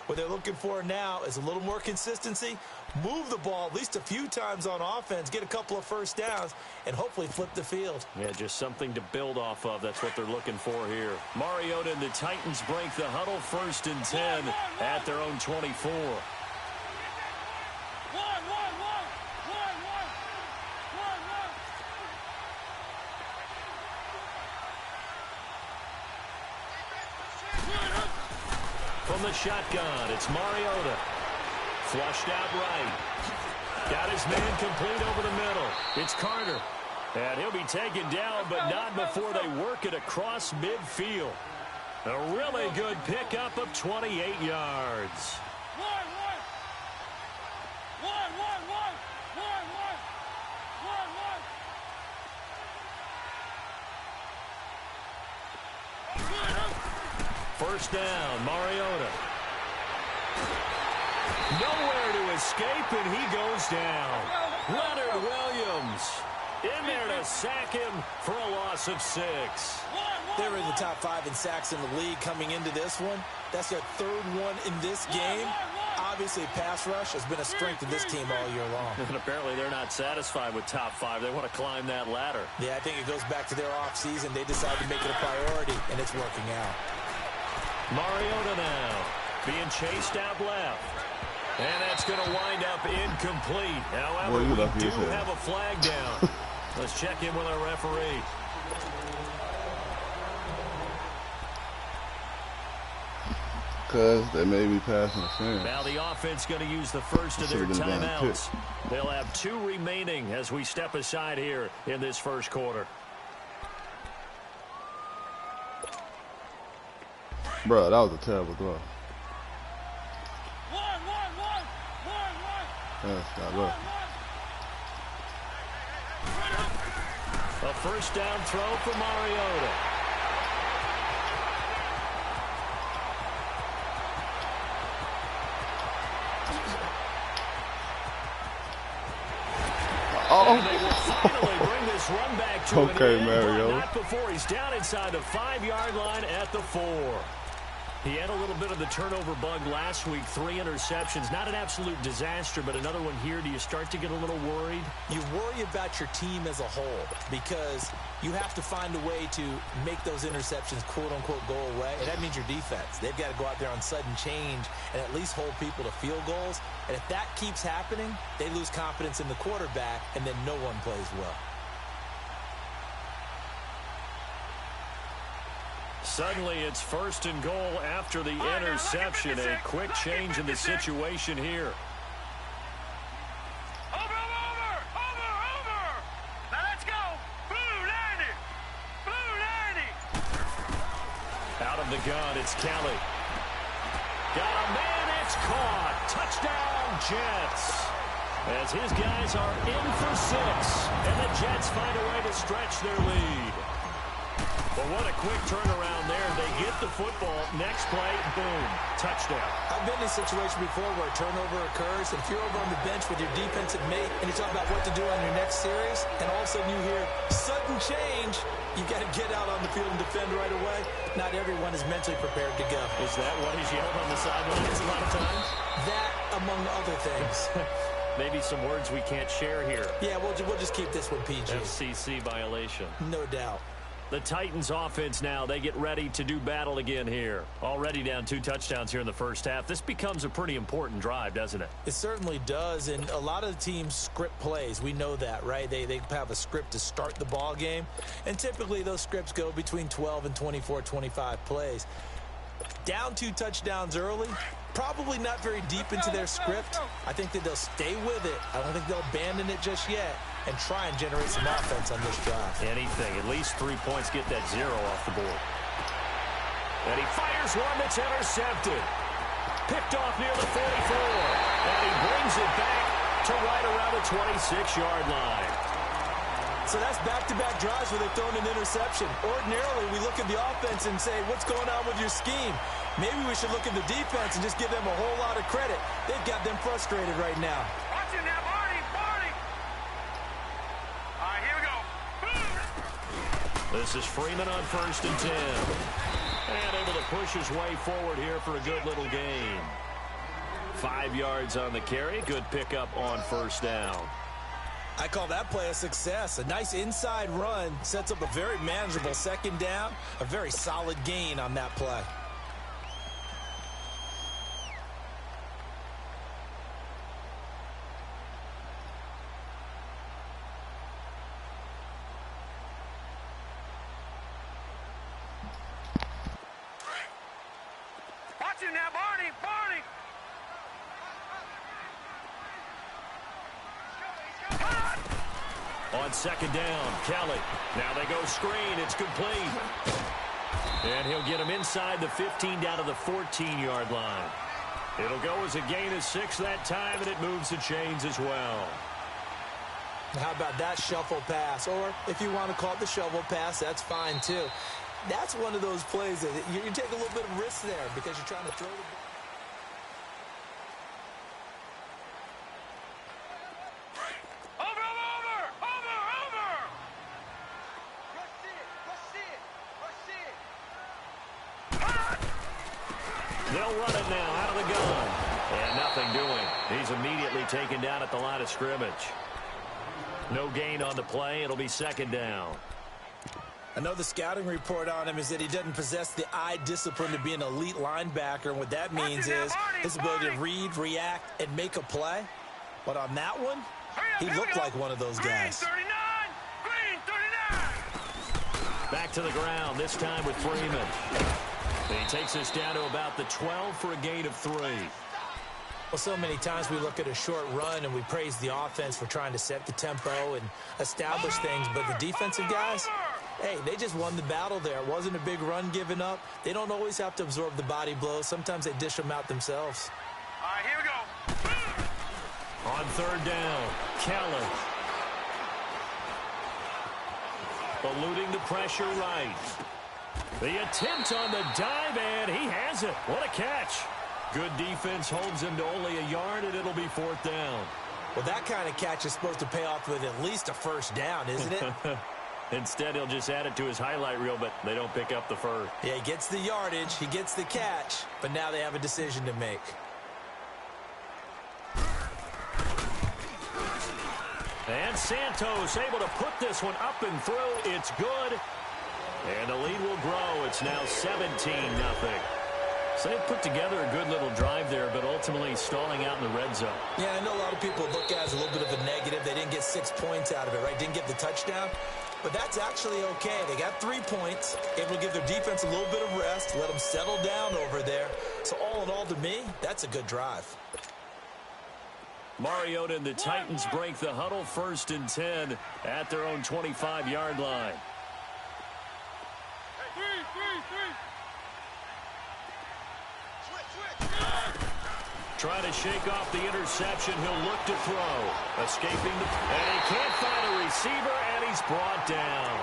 What they're looking for now is a little more consistency, move the ball at least a few times on offense, get a couple of first downs, and hopefully flip the field. Yeah, just something to build off of. That's what they're looking for here. Mariota and the Titans break the huddle, 1st and 10 at their own 24. From the shotgun, it's Mariota. Flushed out right. Got his man complete over the middle. It's Carter. And he'll be taken down, but not before they work it across midfield. A really good pickup of 28 yards. First down, Mariota. Nowhere to escape, and he goes down. Leonard Williams in there to sack him for a loss of 6. They were in the top 5 in sacks in the league coming into this one. That's their 3rd one in this game. Obviously, pass rush has been a strength of this team all year long. And apparently they're not satisfied with top 5. They want to climb that ladder. Yeah, I think it goes back to their offseason. They decided to make it a priority, and it's working out. Mariota now being chased out left. And that's going to wind up incomplete. However, we do have a flag down. Let's check in with our referee. Because they may be passing interference. Now the offense going to use the first of their timeouts. They'll have 2 remaining as we step aside here in this first quarter. Bro, that was a terrible throw. That's not good. A first down throw for Mariota. Oh. And they will finally bring this run back to okay, an end, Mario. but not before he's down inside the 5-yard line at the 4. He had a little bit of the turnover bug last week, 3 interceptions. Not an absolute disaster, but another one here. Do you start to get a little worried? You worry about your team as a whole because you have to find a way to make those interceptions, quote-unquote, go away. And that means your defense. They've got to go out there on sudden change and at least hold people to field goals. And if that keeps happening, they lose confidence in the quarterback, and then no one plays well. Suddenly, it's 1st and goal after the interception. A quick change in the situation here. Over! Now let's go! Blue 90! Out of the gun, it's Kelly. Got a man, it's caught. Touchdown, Jets. As his guys are in for 6, and the Jets find a way to stretch their lead. But what a quick turnaround there. They get the football. Next play, boom, touchdown. I've been in a situation before where a turnover occurs, and if you're over on the bench with your defensive mate and you talk about what to do on your next series, and all of a sudden you hear sudden change, you got to get out on the field and defend right away. Not everyone is mentally prepared to go. Is that what is yelled on the sidelines a lot of times? That, among other things. Maybe some words we can't share here. Yeah, we'll just keep this one PG. FCC violation. No doubt. The Titans offense now, they get ready to do battle again here. Already down 2 touchdowns here in the first half. This becomes a pretty important drive, doesn't it? It certainly does, and a lot of the teams script plays. We know that, right? They have a script to start the ball game, and typically those scripts go between 12 and 24, 25 plays. Down 2 touchdowns early, probably not very deep into their script. I think that they'll stay with it. I don't think they'll abandon it just yet and try and generate some offense on this drive. Anything. At least 3 points, get that 0 off the board. And he fires one that's intercepted. Picked off near the 44. And he brings it back to right around the 26-yard line. So that's back-to-back drives where they've thrown an interception. Ordinarily, we look at the offense and say, what's going on with your scheme? Maybe we should look at the defense and just give them a whole lot of credit. They've got them frustrated right now. Watch it now, Barney! All right, here we go. This is Freeman on 1st and 10. And able to push his way forward here for a good little gain. 5 yards on the carry. Good pickup on first down. I call that play a success. A nice inside run sets up a very manageable second down. A very solid gain on that play. Watch it now, Barney. Barney. On second down, Kelly. Now they go screen. It's complete. And he'll get him inside the 15 down to the 14-yard line. It'll go as a gain of 6 that time, and it moves the chains as well. How about that shuffle pass? Or if you want to call it the shovel pass, that's fine too. That's one of those plays that you take a little bit of risk there because you're trying to throw the ball. They'll run it now out of the gun. And nothing doing. He's immediately taken down at the line of scrimmage. No gain on the play. It'll be second down. I know the scouting report on him is that he doesn't possess the eye discipline to be an elite linebacker. And what that means is his ability to read, react, and make a play. But on that one, he looked like one of those guys. Green 39. Back to the ground, this time with Freeman. He takes us down to about the 12 for a gain of 3. Well, so many times we look at a short run and we praise the offense for trying to set the tempo and establish things. But the defensive guys, hey, they just won the battle there. It wasn't a big run given up. They don't always have to absorb the body blows. Sometimes they dish them out themselves. All right, here we go. On third down, Kelly. Eluding the pressure right. The attempt on the dive, and he has it. What a catch. Good defense holds him to only a yard, and it'll be fourth down. Well, that kind of catch is supposed to pay off with at least a first down, isn't it? Instead, he'll just add it to his highlight reel, but they don't pick up the first. Yeah, he gets the yardage, he gets the catch, but now they have a decision to make. And Santos able to put this one up and through. It's good. And the lead will grow. It's now 17-0. So they put together a good little drive there, but ultimately stalling out in the red zone. Yeah, I know a lot of people look at it as a little bit of a negative. They didn't get 6 points out of it, right? Didn't get the touchdown. But that's actually okay. They got 3 points, able to give their defense a little bit of rest, let them settle down over there. So all in all, to me, that's a good drive. Mariota and the Titans break the huddle, 1st and 10 at their own 25-yard line. Trying to shake off the interception. He'll look to throw. Escaping the... And he can't find a receiver, and he's brought down.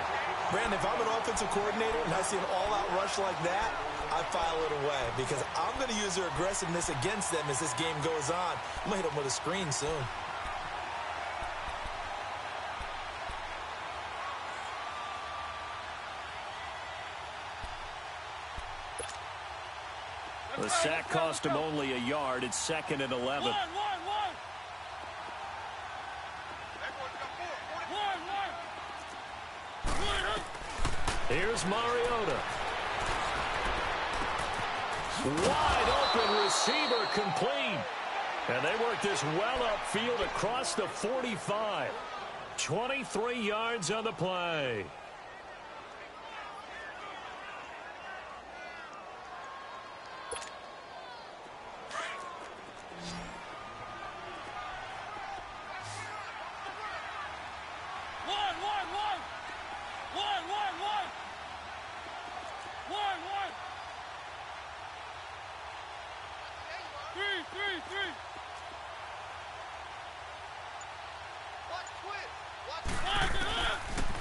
Brandon, if I'm an offensive coordinator and I see an all-out rush like that, I file it away because I'm going to use their aggressiveness against them as this game goes on. I'm going to hit them with a screen soon. The sack cost him only a yard. It's 2nd and 11. Here's Mariota. Wide open receiver complete. And they work this well upfield across the 45. 23 yards on the play.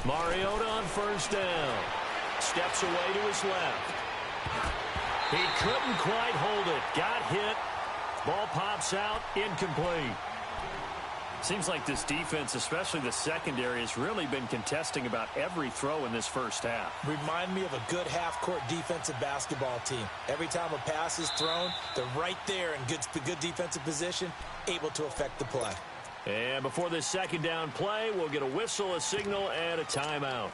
Mariota on 1st down. Steps away to his left. He couldn't quite hold it. Got hit. Ball pops out. Incomplete. Seems like this defense, especially the secondary, has really been contesting about every throw in this first half. Remind me of a good half-court defensive basketball team. Every time a pass is thrown, they're right there in good defensive position, able to affect the play. And before this second down play, we'll get a whistle, a signal, and a timeout.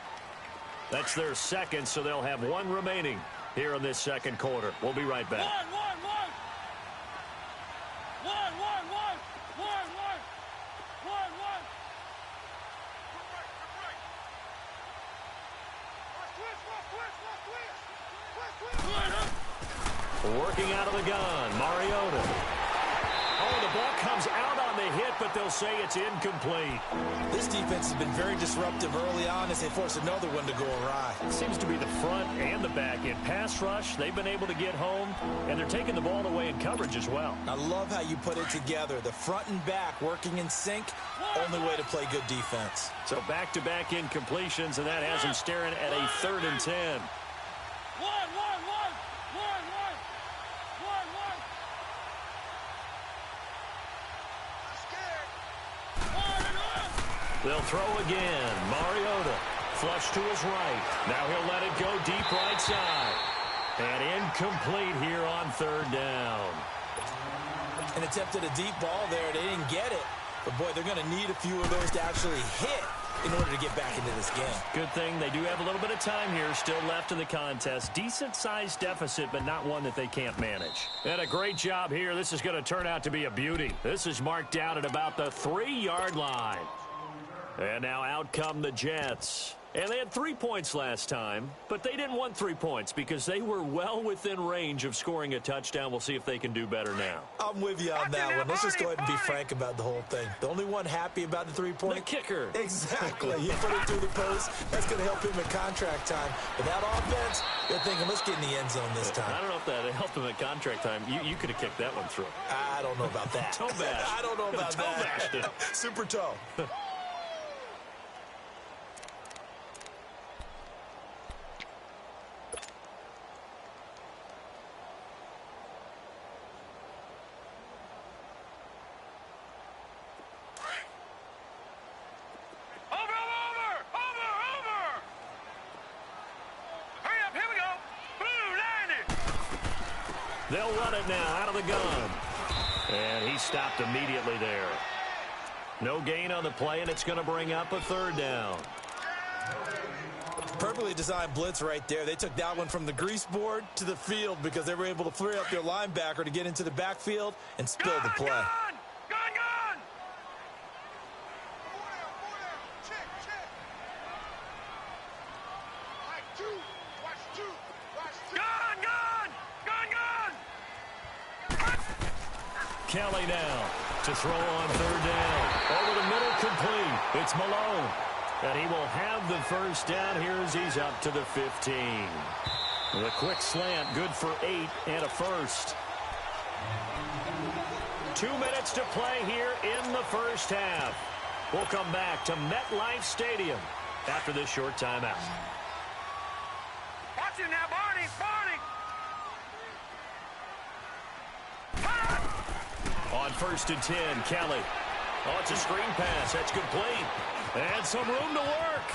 That's their second, so they'll have one remaining here in this second quarter. We'll be right back. Working out of the gun, Mariota. Oh, the ball comes out on the hit, but they'll say it's incomplete. This defense has been very disruptive early on as they force another one to go awry. It seems to be the front and the back end. Pass rush, they've been able to get home, and they're taking the ball away in coverage as well. I love how you put it together. The front and back working in sync, only way to play good defense. So back-to-back incompletions, and that has them staring at a 3rd and 10. They'll throw again. Mariota, flush to his right. Now he'll let it go deep right side. And incomplete here on 3rd down. An attempt at a deep ball there. They didn't get it. But, boy, they're going to need a few of those to actually hit in order to get back into this game. Good thing they do have a little bit of time here still left in the contest. Decent-sized deficit, but not one that they can't manage. And a great job here. This is going to turn out to be a beauty. This is marked down at about the 3-yard line. And now out come the Jets. And they had 3 points last time, but they didn't want 3 points because they were well within range of scoring a touchdown. We'll see if they can do better now. I'm with you on that one. Let's just go ahead and be frank about the whole thing. The only one happy about the 3-point? The kicker. Exactly. He put it through the post. That's going to help him at contract time. But that offense, they're thinking, let's get in the end zone this time. I don't know if that helped him at contract time. You could have kicked that one through. I don't know about that. Toe bash. I don't know about that. Super toe. They'll run it now out of the gun. And he stopped immediately there. No gain on the play, and it's going to bring up a 3rd down. Perfectly designed blitz right there. They took that one from the grease board to the field because they were able to free up their linebacker to get into the backfield and spill the play. Kelly now to throw on 3rd down. Over the middle, complete. It's Malone. And he will have the first down here as he's up to the 15. The quick slant, good for 8 and a first. 2 minutes to play here in the first half. We'll come back to MetLife Stadium after this short timeout. Watch it now, Barney. On 1st and 10, Kelly. Oh, it's a screen pass. That's complete. And some room to work.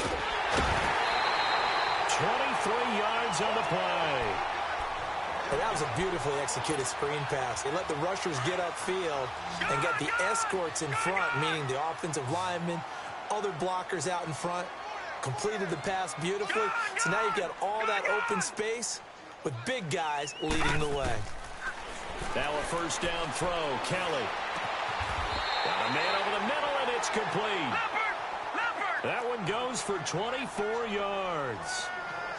23 yards on the play. And that was a beautifully executed screen pass. They let the rushers get upfield and get the escorts in front, meaning the offensive linemen, other blockers out in front, completed the pass beautifully. So now you've got all that open space with big guys leading the way. Now a 1st down throw. Kelly. Got a man over the middle, and it's complete. That one goes for 24 yards.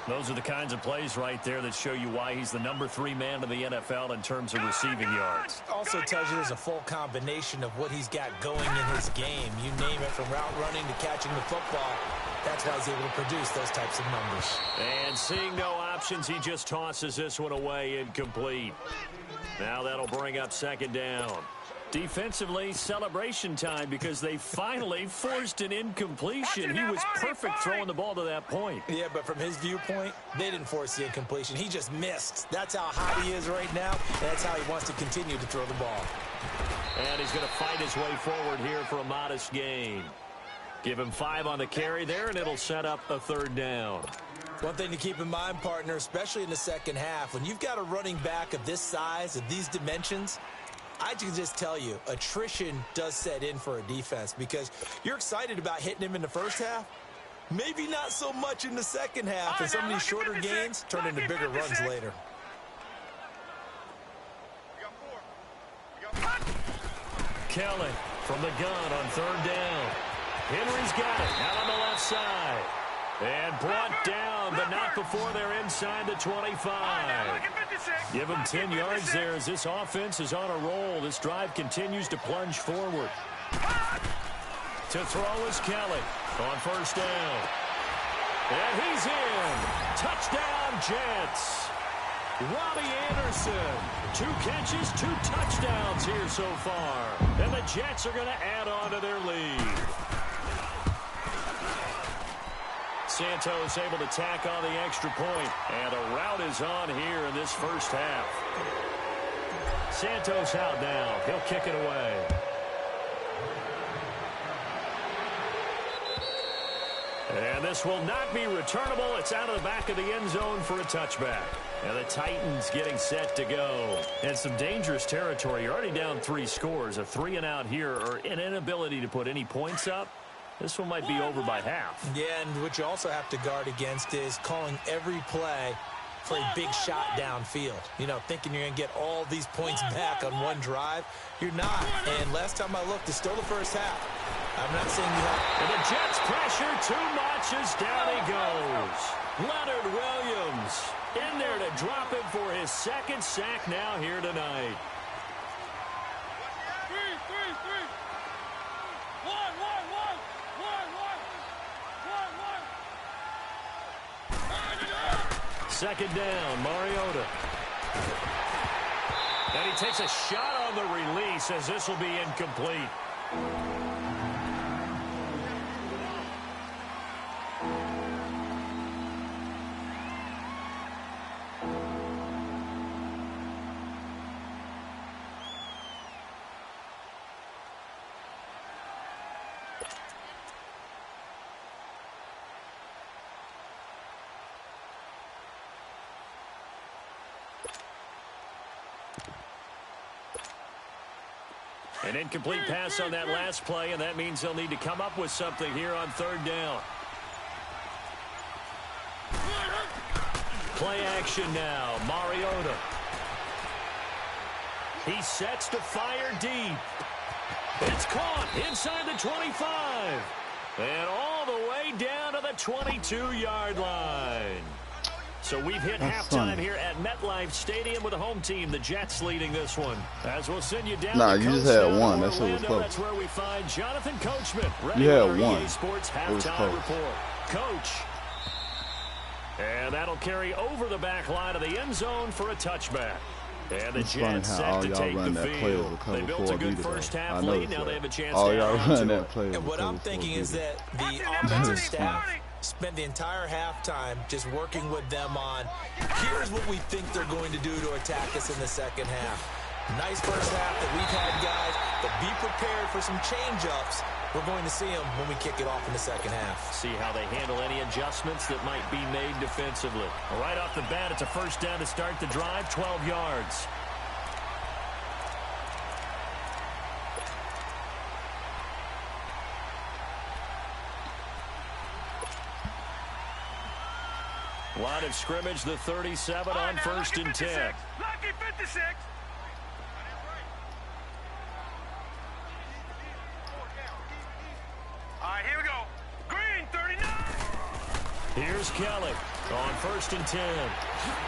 Those are the kinds of plays right there that show you why he's the number 3 man in the NFL in terms of receiving yards. Also tells you there's a full combination of what he's got going in his game. You name it, from route running to catching the football. That's why he's able to produce those types of numbers. And seeing no options, he just tosses this one away, incomplete. Now that'll bring up 2nd down. Defensively, celebration time because they finally forced an incompletion. He was perfect throwing the ball to that point. Yeah, but from his viewpoint, they didn't force the incompletion. He just missed. That's how hot he is right now, and that's how he wants to continue to throw the ball. And he's going to fight his way forward here for a modest gain. Give him 5 on the carry there, and it'll set up a 3rd down. One thing to keep in mind, partner, especially in the second half, when you've got a running back of this size, of these dimensions, I can just tell you, attrition does set in for a defense because you're excited about hitting him in the first half. Maybe not so much in the second half, and some of these shorter gains turn into bigger runs later. Kelly from the gun on 3rd down. Henry's got it out on the left side. And brought down, but not before they're inside the 25. Give him 10 yards there as this offense is on a roll. This drive continues to plunge forward. To throw is Kelly on 1st down. And he's in. Touchdown, Jets. Robbie Anderson. 2 catches, 2 touchdowns here so far. And the Jets are going to add on to their lead. Santos able to tack on the extra point. And a rout is on here in this first half. Santos out now. He'll kick it away. And this will not be returnable. It's out of the back of the end zone for a touchback. And the Titans getting set to go. And some dangerous territory. You're already down 3 scores. A 3-and-out here or an inability to put any points up. This one might be over by half. Yeah, and what you also have to guard against is calling every play for a big shot downfield. You know, thinking you're going to get all these points back on one drive. You're not. And last time I looked, it's still the first half. I'm not saying you have. And the Jets pressure too much as down he goes. Leonard Williams in there to drop him for his 2nd sack now here tonight. Second down, Mariota. And he takes a shot on the release as this will be incomplete. An incomplete pass on that last play, and that means they'll need to come up with something here on 3rd down. Play action now. Mariota. He sets to fire deep. It's caught inside the 25. And all the way down to the 22-yard line. So we've hit halftime here at MetLife Stadium with the home team, the Jets, leading this one. As we'll send you down. Nah, you just had one. That's what was close. That's where we find Jonathan Coachman. You had one. EA Sports halftime report. Coach. And that'll carry over the back line of the end zone for a touchback. And the Jets set to take the field. They built a good first half lead. Now they have a chance to add on to it. And what I'm thinking is that the offensive staff spent the entire halftime just working with them on, here's what we think they're going to do to attack us in the second half. Nice first half that we've had, guys, but be prepared for some change-ups. We're going to see them when we kick it off in the second half. See how they handle any adjustments that might be made defensively. Right off the bat, it's a first down to start the drive, 12 yards. Line of scrimmage, the 37 on 1st and 10. Lucky 56. All right, here we go. Green, 39. Here's Kelly on 1st and 10.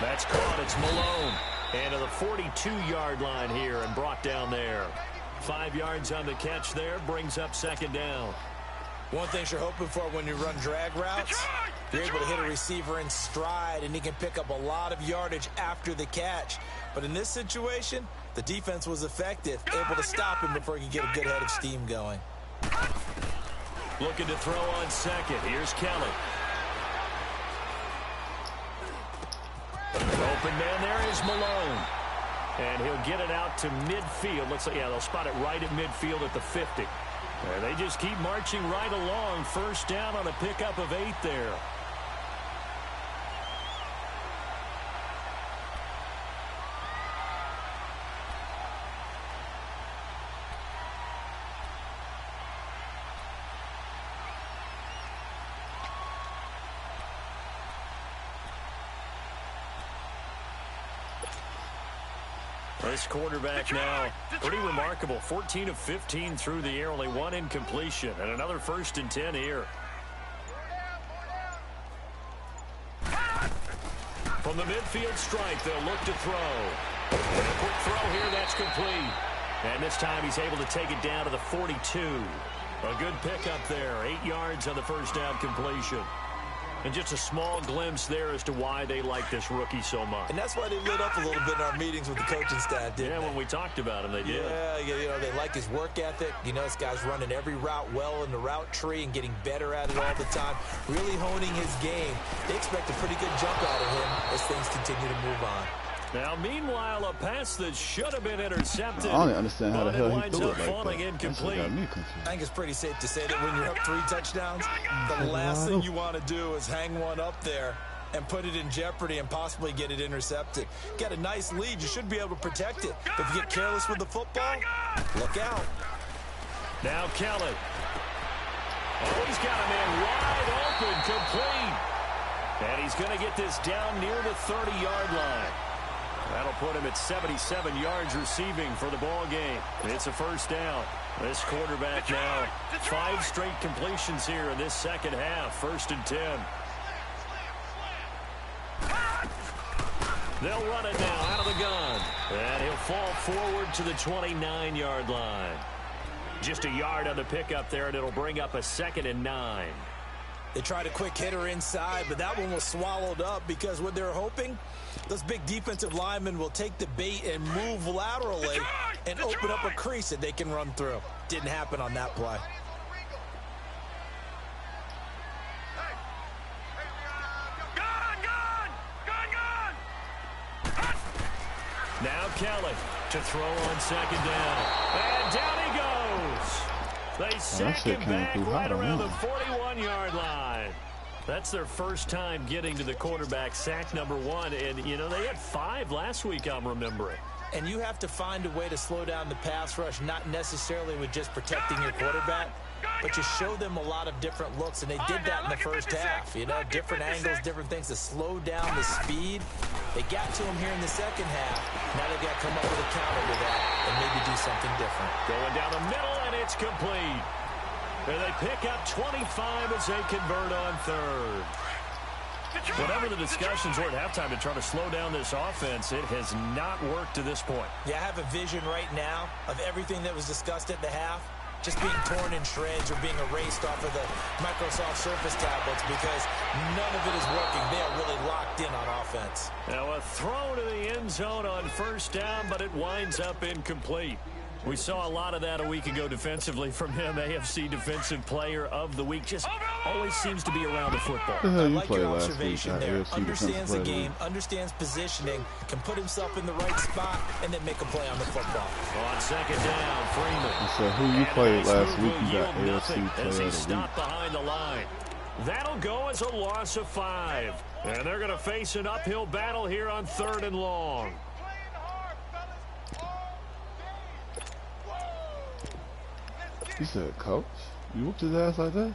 That's caught. It's Malone. And to the 42-yard line here and brought down there. 5 yards on the catch there, brings up 2nd down. One thing you're hoping for when you run drag routes, You're able to hit a receiver in stride, and he can pick up a lot of yardage after the catch. But in this situation, the defense was effective, able to stop him before he could get a good head of steam going. Looking to throw on second. Here's Kelly. Open man there is Malone. And he'll get it out to midfield. Looks like, yeah, they'll spot it right at midfield at the 50. And they just keep marching right along. First down on a pickup of 8 there. This quarterback now, pretty remarkable. 14 of 15 through the air, only 1 incompletion, and another 1st and 10 here. From the midfield stripe, they'll look to throw. And a quick throw here, that's complete. And this time he's able to take it down to the 42. A good pickup there, 8 yards on the first down completion. And just a small glimpse there as to why they like this rookie so much. And that's why they lit up a little bit in our meetings with the coaching staff, didn't they? When we talked about him, they did. Yeah, you know, they like his work ethic. You know, this guy's running every route well in the route tree and getting better at it all the time, really honing his game. They expect a pretty good jump out of him as things continue to move on. Now, meanwhile, a pass that should have been intercepted. I don't understand how the hell he threw it like falling that. incomplete. I think it's pretty safe to say that when you're up 3 touchdowns, the last thing you want to do is hang one up there and put it in jeopardy and possibly get it intercepted. Get a nice lead, you should be able to protect it. But if you get careless with the football, look out. Now Kelly. Oh, he's got a man wide open, complete. And he's going to get this down near the 30-yard line. That'll put him at 77 yards receiving for the ball game. It's a first down. This quarterback now, 5 straight completions here in this second half. 1st and 10. They'll run it now out of the gun. And he'll fall forward to the 29-yard line. Just a yard on the pickup there, and it'll bring up a 2nd and 9. They tried a quick hitter inside, but that one was swallowed up because what they're hoping, those big defensive linemen will take the bait and move laterally and open up a crease that they can run through. Didn't happen on that play. Now Kelly to throw on 2nd down. And down he goes. They sack him back right around the 41-yard line. That's their first time getting to the quarterback, sack number 1. And, you know, they had 5 last week, I'm remembering. And you have to find a way to slow down the pass rush, not necessarily with just protecting your quarterback, but you show them a lot of different looks, and they did that in the first half. You know, different angles, different things to slow down the speed. They got to him here in the second half. Now they've got to come up with a counter to that and maybe do something different. Going down the middle, and it's complete. And they pick up 25 as they convert on 3rd. Whatever the discussions were at halftime to try to slow down this offense, it has not worked to this point. Yeah, I have a vision right now of everything that was discussed at the half just being torn in shreds or being erased off of the Microsoft Surface tablets because none of it is working. They are really locked in on offense. Now a throw to the end zone on 1st down, but it winds up incomplete. We saw a lot of that a week ago defensively from him. AFC Defensive Player of the Week. Just always seems to be around the football. I like your observation there. Understands the game, understands positioning, can put himself in the right spot, and then make a play on the football. On 2nd down, Freeman. So who you played last week, you got AFC Player as he of the stopped Week. behind the line. That'll go as a loss of 5. And they're going to face an uphill battle here on 3rd and long. You said, coach? You whooped his ass like that?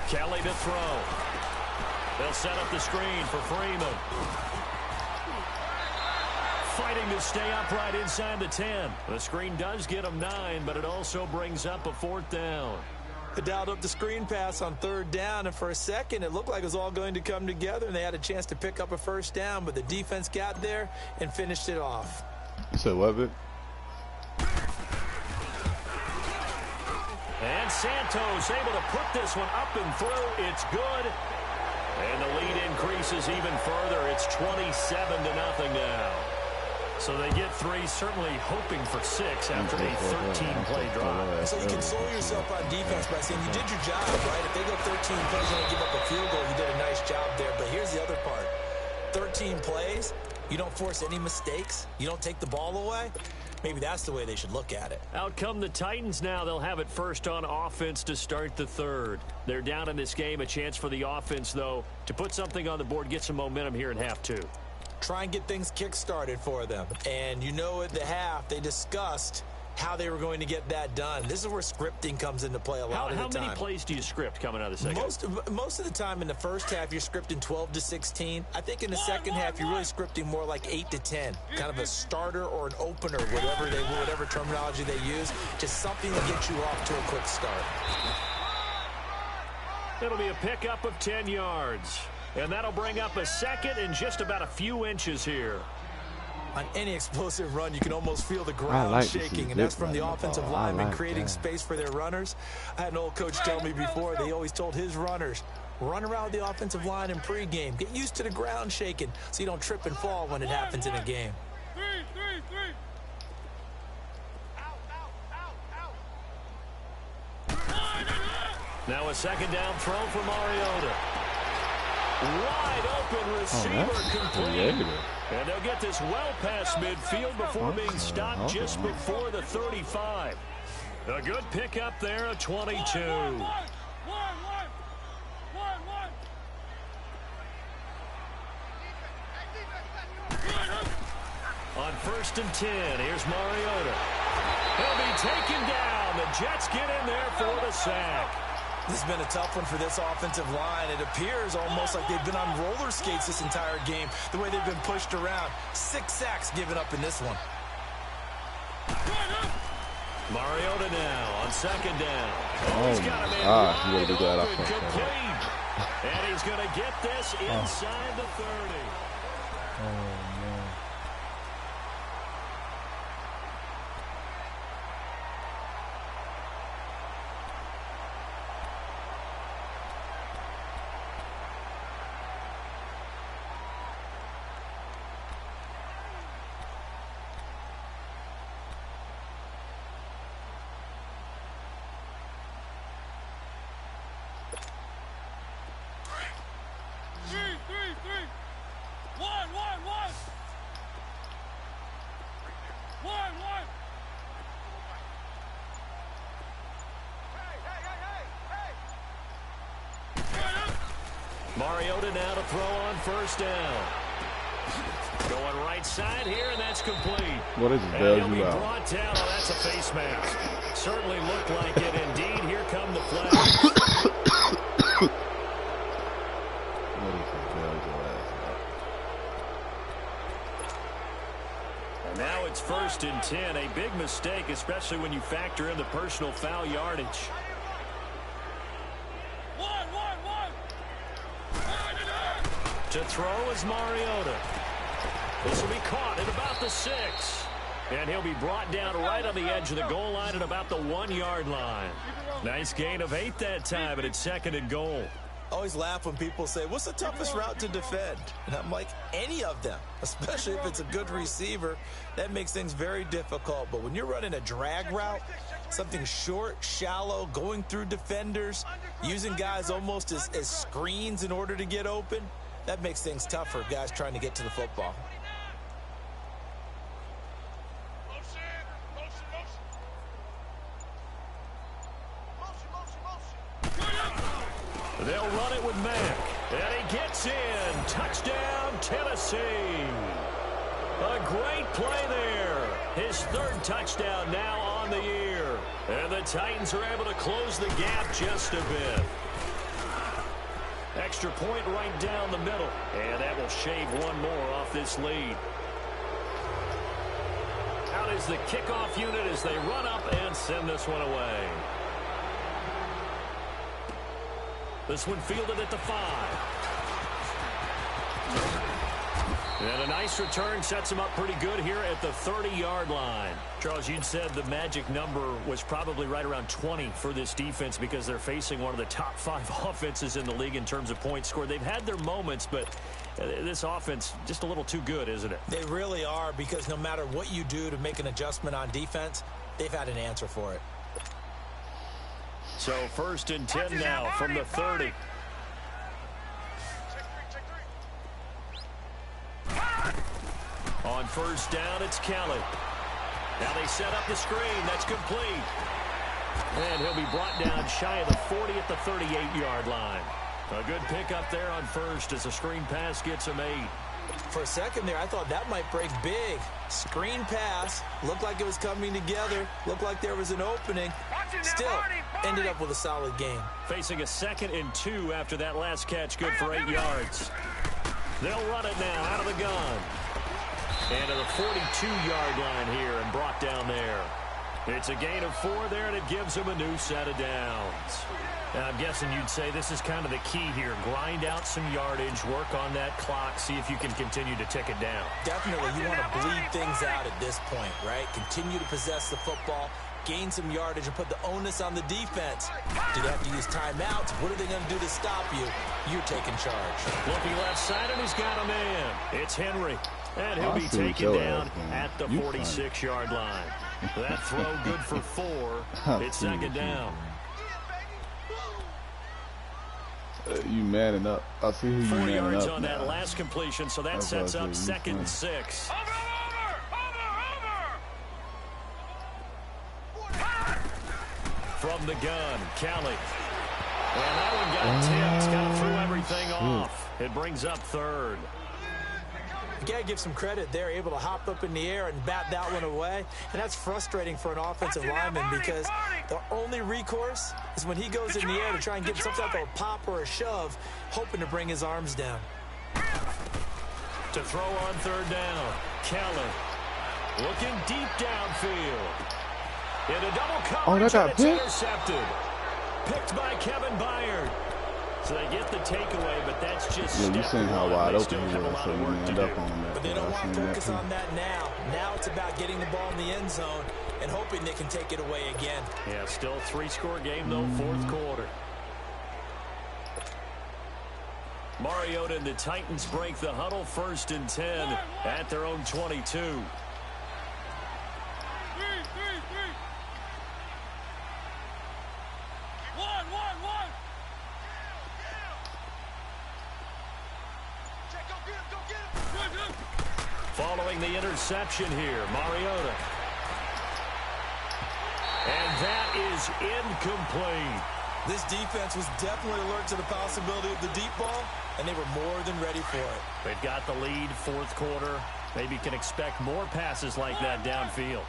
Kelly to throw. They'll set up the screen for Freeman. Fighting to stay upright inside the 10. The screen does get him 9, but it also brings up a 4th down. They dialed up the screen pass on 3rd down, and for a second it looked like it was all going to come together, and they had a chance to pick up a 1st down, but the defense got there and finished it off. You said what, Vic? And Santos able to put this one up and through. It's good. And the lead increases even further. It's 27-0 now. So they get 3, certainly hoping for 6 after a 13-play drive. So you console yourself on defense by saying you did your job, right? If they go 13 plays and they give up a field goal, you did a nice job there. But here's the other part. 13 plays, you don't force any mistakes, you don't take the ball away. Maybe that's the way they should look at it. Out come the Titans now. They'll have it first on offense to start the third. They're down in this game. A chance for the offense, though, to put something on the board, get some momentum here in half 2. Try and get things kick-started for them. And you know at the half, they discussed how they were going to get that done. This is where scripting comes into play a lot of the time. How many plays do you script coming out of the second? Most of the time in the first half, you're scripting 12 to 16. I think in the second half, you're really scripting more like 8 to 10. Kind of a starter or an opener, whatever terminology they use. Just something to get you off to a quick start. It'll be a pickup of 10 yards. And that'll bring up a second and just about a few inches here. On any explosive run, you can almost feel the ground shaking, and that's from the offensive linemen creating space for their runners. I had an old coach tell me before, they always told his runners, run around the offensive line in pregame. Get used to the ground shaking so you don't trip and fall when it happens in a game. Now a second down throw for Mariota. Wide open receiver complete. And they'll get this well past midfield before being stopped just before the 35. A good pickup there at 22. On 1st and 10, here's Mariota. He'll be taken down. The Jets get in there for the sack. This has been a tough one for this offensive line. It appears almost like they've been on roller skates this entire game, the way they've been pushed around. 6 sacks given up in this one. Mariota now on 2nd down. Oh, he's got a man you gotta do that open, complete. And he's going to get this inside the 30. Oh, man. Mariota now to throw on 1st down. Going right side here, and that's complete. What is it, and he'll be brought down. Oh, that's a face mask. Certainly looked like it. Indeed, here come the flags. And now it's 1st and 10. A big mistake, especially when you factor in the personal foul yardage. To throw is Mariota. This will be caught at about the 6. And he'll be brought down right on the edge of the goal line at about the 1-yard line. Nice gain of 8 that time, and it's 2nd and goal. I always laugh when people say, what's the toughest route to defend? And I'm like, any of them, especially if it's a good receiver. That makes things very difficult. But when you're running a drag route, something short, shallow, going through defenders, using guys almost as screens in order to get open, that makes things tough for guys trying to get to the football. They'll run it with Mack. And he gets in. Touchdown, Tennessee. A great play there. His 3rd touchdown now on the year. And the Titans are able to close the gap just a bit. Extra point right down the middle. And that will shave one more off this lead. Out is the kickoff unit as they run up and send this one away. This one fielded at the 5. And a nice return sets him up pretty good here at the 30-yard line. Charles, you'd said the magic number was probably right around 20 for this defense because they're facing one of the top 5 offenses in the league in terms of points scored. They've had their moments, but this offense just a little too good, isn't it? They really are, because no matter what you do to make an adjustment on defense, they've had an answer for it. So 1st and 10 now from the 30. On 1st down, it's Kelly. Now they set up the screen. That's complete. And he'll be brought down shy of the 40 at the 38-yard line. A good pickup there on 1st as the screen pass gets him 8. For a second there, I thought that might break big. Screen pass. Looked like it was coming together. Looked like there was an opening. Still, ended up with a solid game. Facing a 2nd and 2 after that last catch. Good for 8 yards. They'll run it now out of the gun. And to the 42-yard line here and brought down there. It's a gain of 4 there, and it gives them a new set of downs. Now, I'm guessing you'd say this is kind of the key here. Grind out some yardage, work on that clock, see if you can continue to tick it down. Definitely, you want to bleed things out at this point, right? Continue to possess the football, gain some yardage, and put the onus on the defense. Do they have to use timeouts? What are they going to do to stop you? You're taking charge. Looking left side, and he's got a man. It's Henry. And he'll be taken down at the 46-yard line. That throw good for 4. It's 2nd down. You manning up. I see who you 4 manning yards up on that now. last completion, so that sets up 2nd and 6. From the gun, Kelly. And that one got tipped. Kind of threw everything off. It brings up 3rd. You got to give some credit. They're able to hop up in the air and bat that one away. And that's frustrating for an offensive lineman because the only recourse is when he goes in the air to try and get some type of a pop or a shove, hoping to bring his arms down. To throw on 3rd down, Kelly looking deep downfield. In a double coverage, and it's intercepted. Picked by Kevin Byard. So they get the takeaway, but that's just you seen how wide open he was, so you end up on that. But they don't want to focus on that now. Now it's about getting the ball in the end zone and hoping they can take it away again. Yeah, still a 3-score game, though, 4th quarter. Mariota and the Titans break the huddle, 1st and 10 at their own 22. Following the interception here, Mariota. And that is incomplete. This defense was definitely alert to the possibility of the deep ball, and they were more than ready for it. They've got the lead, 4th quarter. Maybe can expect more passes like that downfield.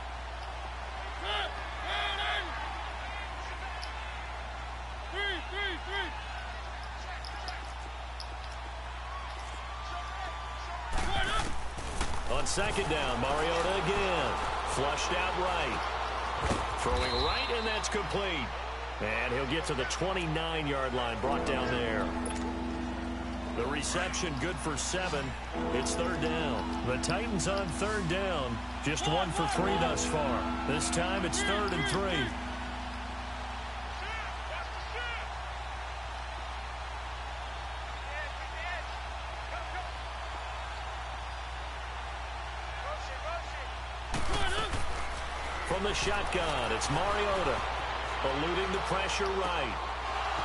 On 2nd down, Mariota again. Flushed out right. Throwing right, and that's complete. And he'll get to the 29-yard line, brought down there. The reception good for 7. It's 3rd down. The Titans on 3rd down. Just 1 for 3 thus far. This time it's 3rd and 3. From the shotgun, it's Mariota. Eluding the pressure right.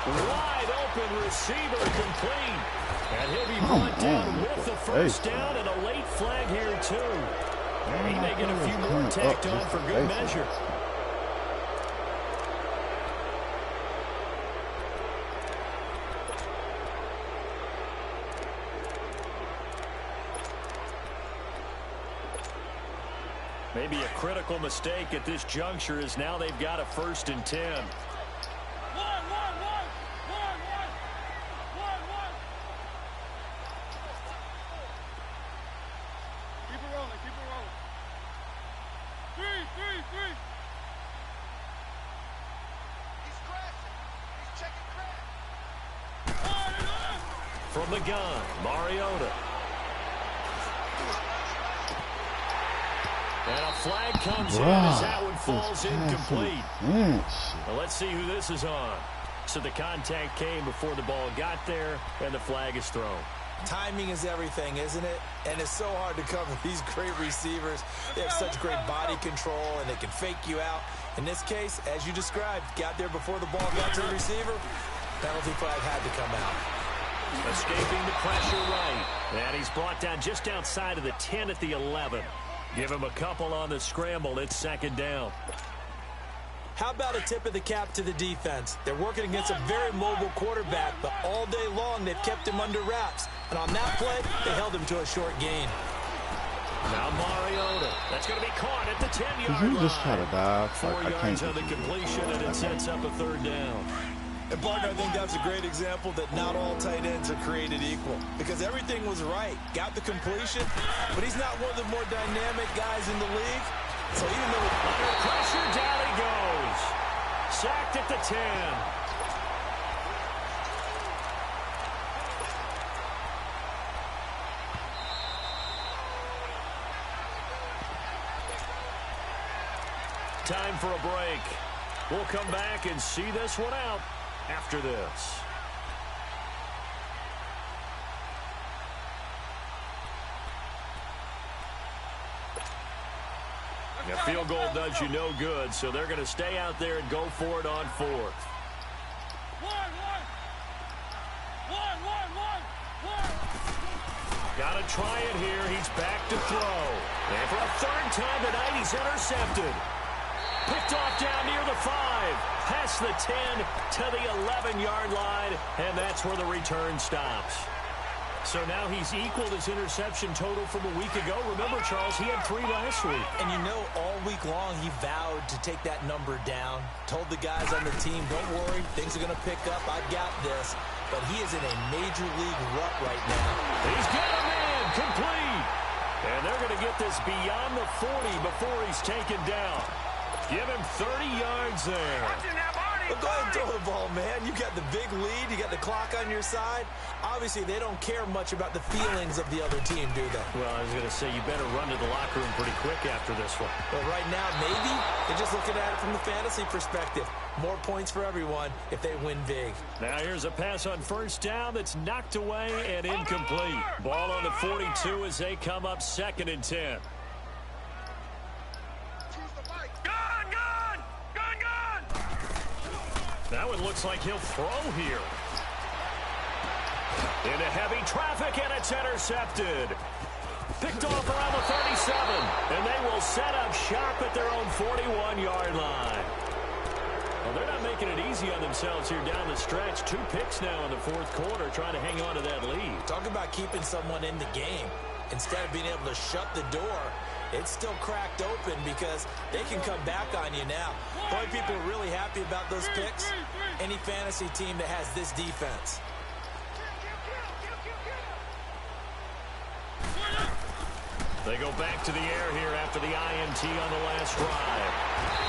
Wide open receiver complete. And he'll be brought down with the 1st down and a late flag here too. He may get a few more tacked on for good measure. Maybe a critical mistake at this juncture is now they've got a 1st and 10. From the gun, Mariota. And a flag comes in as that one falls incomplete. Well, let's see who this is on. So the contact came before the ball got there, and the flag is thrown. Timing is everything, isn't it? And it's so hard to cover these great receivers. They have such great body control, and they can fake you out. In this case, as you described, got there before the ball got to the receiver. Penalty flag had to come out. Escaping the pressure right. And he's brought down just outside of the 10 at the 11. Give him a couple on the scramble. It's second down. How about a tip of the cap to the defense? They're working against a very mobile quarterback, but all day long they've kept him under wraps. And on that play, they held him to a short gain. Now Mariota. That's going to be caught at the 10-yard line. You just try to dive. 4 yards on the completion, and it sets up a third down. And, partner, I think that's a great example that not all tight ends are created equal. Because everything was right. Got the completion, but he's not one of the more dynamic guys in the league. So even though under pressure, down he goes. Sacked at the 10. Time for a break. We'll come back and see this one out after this. A field goal does you no good, so they're going to stay out there and go for it on fourth. Got to try it here. He's back to throw. And for a third time tonight, he's intercepted. Picked off down near the 5. Past the 10 to the 11-yard line, and that's where the return stops. So now he's equaled his interception total from a week ago. Remember, Charles, he had 3 last week. And you know, all week long he vowed to take that number down. Told the guys on the team, don't worry, things are going to pick up. I've got this. But he is in a major league rut right now. He's got a man complete. And they're going to get this beyond the 40 before he's taken down. Give him 30 yards there. Well, go ahead and throw the ball, man. You got the big lead. You got the clock on your side. Obviously, they don't care much about the feelings of the other team, do they? Well, I was going to say, you better run to the locker room pretty quick after this one. Well, right now, maybe. They're just looking at it from the fantasy perspective. More points for everyone if they win big. Now here's a pass on first down that's knocked away and incomplete. Ball on the 42 as they come up 2nd and 10. That one looks like he'll throw here. Into heavy traffic, and it's intercepted. Picked off around the 37, and they will set up shop at their own 41-yard line. Well, they're not making it easy on themselves here down the stretch. 2 picks now in the 4th quarter, trying to hang on to that lead. Talk about keeping someone in the game. Instead of being able to shut the door, it's still cracked open because they can come back on you now. Boy, people are really happy about those picks. Any fantasy team that has this defense. They go back to the air here after the INT on the last drive.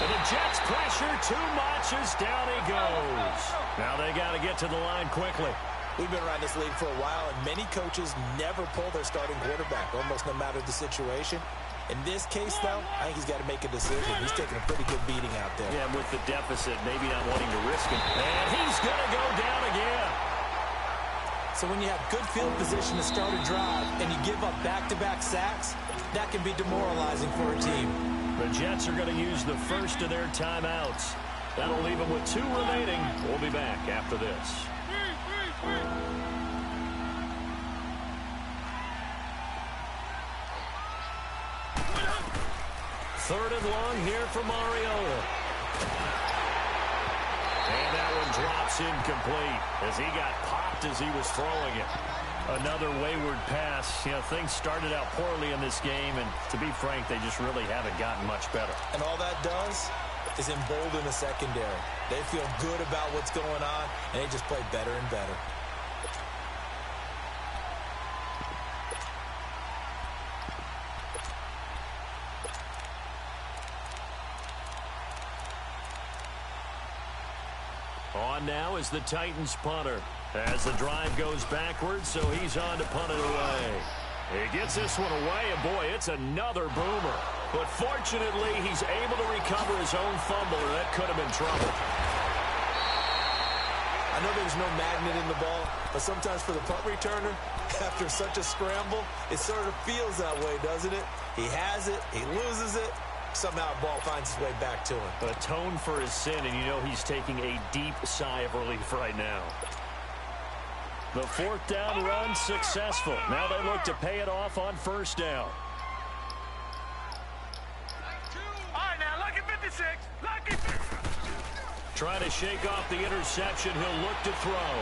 And the Jets pressure too much as down he goes. Now they got to get to the line quickly. We've been around this league for a while, and many coaches never pull their starting quarterback, almost no matter the situation. In this case, though, I think he's got to make a decision. He's taking a pretty good beating out there. Yeah, with the deficit, maybe not wanting to risk it. And he's going to go down again. So when you have good field position to start a drive and you give up back-to-back sacks, that can be demoralizing for a team. The Jets are going to use the first of their timeouts. That'll leave them with 2 remaining. We'll be back after this. Third and long here for Mariota. And that one drops incomplete as he got popped as he was throwing it. Another wayward pass. You know, things started out poorly in this game, and to be frank, they just really haven't gotten much better. And all that does is embolden the secondary. They feel good about what's going on, and they just play better and better. On now is the Titans punter as the drive goes backwards, so he's on to punt it away. He gets this one away, and boy, it's another boomer. But fortunately, he's able to recover his own fumble, or that could have been trouble. I know there's no magnet in the ball, but sometimes for the punt returner, after such a scramble, it sort of feels that way, doesn't it? He has it, he loses it, somehow the ball finds its way back to him. Atone for his sin, and you know he's taking a deep sigh of relief right now. The fourth down run successful. Now they look to pay it off on first down. All right, now, lucky 56. Lucky 56. Trying to shake off the interception. He'll look to throw.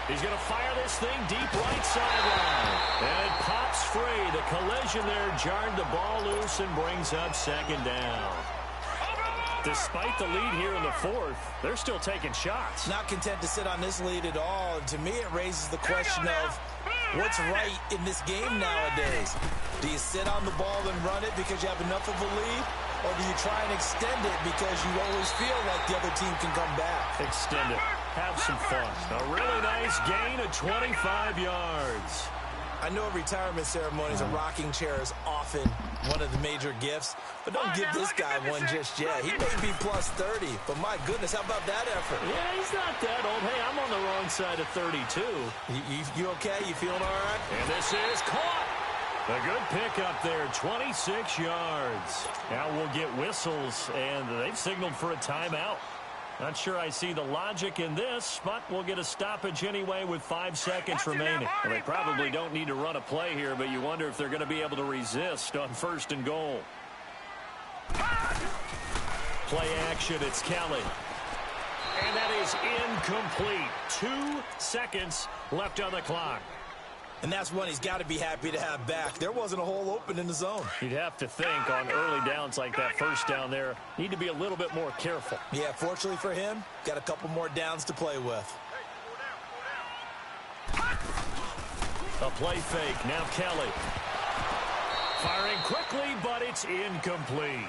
He's going to fire this thing deep right sideline. And it pops free. The collision there jarred the ball loose and brings up second down. Despite the lead here in the fourth, they're still taking shots. Not content to sit on this lead at all. And to me, it raises the question of what's right in this game nowadays. Do you sit on the ball and run it because you have enough of a lead? Or do you try and extend it because you always feel like the other team can come back? Extend it. Have some fun. A really nice gain of 25 yards. I know at retirement ceremonies, a rocking chair is often one of the major gifts, but don't give this guy one just yet. He may be plus 30, but my goodness, how about that effort? Yeah, he's not that old. Hey, I'm on the wrong side of 32. You okay? You feeling all right? And this is caught. A good pickup there, 26 yards. Now we'll get whistles, and they've signaled for a timeout. Not sure I see the logic in this, but we'll get a stoppage anyway with 5 seconds remaining. Well, they probably don't need to run a play here, but you wonder if they're going to be able to resist on first and goal. Play action, it's Kelly. And that is incomplete. 2 seconds left on the clock. And that's one he's got to be happy to have back. There wasn't a hole open in the zone. You'd have to think on early downs like that first down there, need to be a little bit more careful. Yeah, fortunately for him, got a couple more downs to play with. A play fake, now Kelly. Firing quickly, but it's incomplete.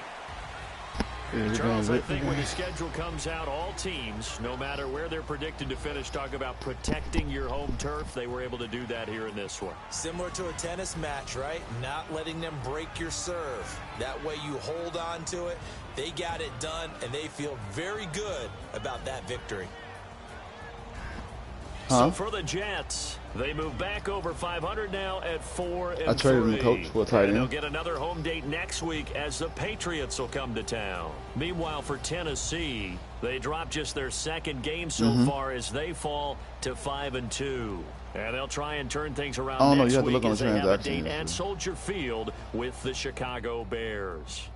Charles, I think when the schedule comes out, all teams, no matter where they're predicted to finish, talk about protecting your home turf. They were able to do that here in this one. Similar to a tennis match, right? Not letting them break your serve. That way you hold on to it. They got it done, and they feel very good about that victory. So for the Jets, they move back over 500 now at 4-3. I traded him, coach, for a tight end. They'll get another home date next week as the Patriots will come to town. Meanwhile, for Tennessee, they dropped just their second game so far as they fall to 5-2. And they'll try and turn things around next week as they have a date at Soldier Field with the Chicago Bears.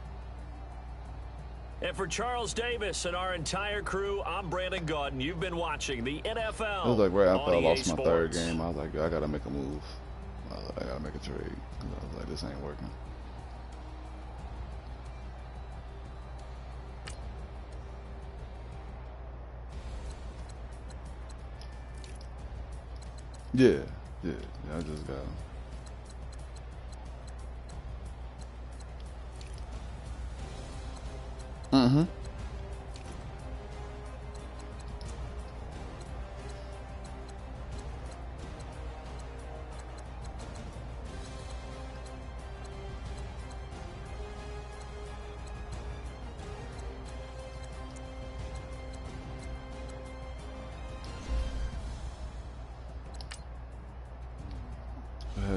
And for Charles Davis and our entire crew, I'm Brandon Gaudin. You've been watching the NFL. It was like right after I lost my third Sports. game, I was like, I got to make a move. I got to make a trade. I was like, this ain't working. Yeah, I just got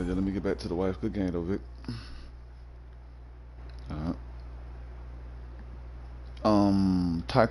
let me get back to the wife. Good game though, Vic. Taekwondo.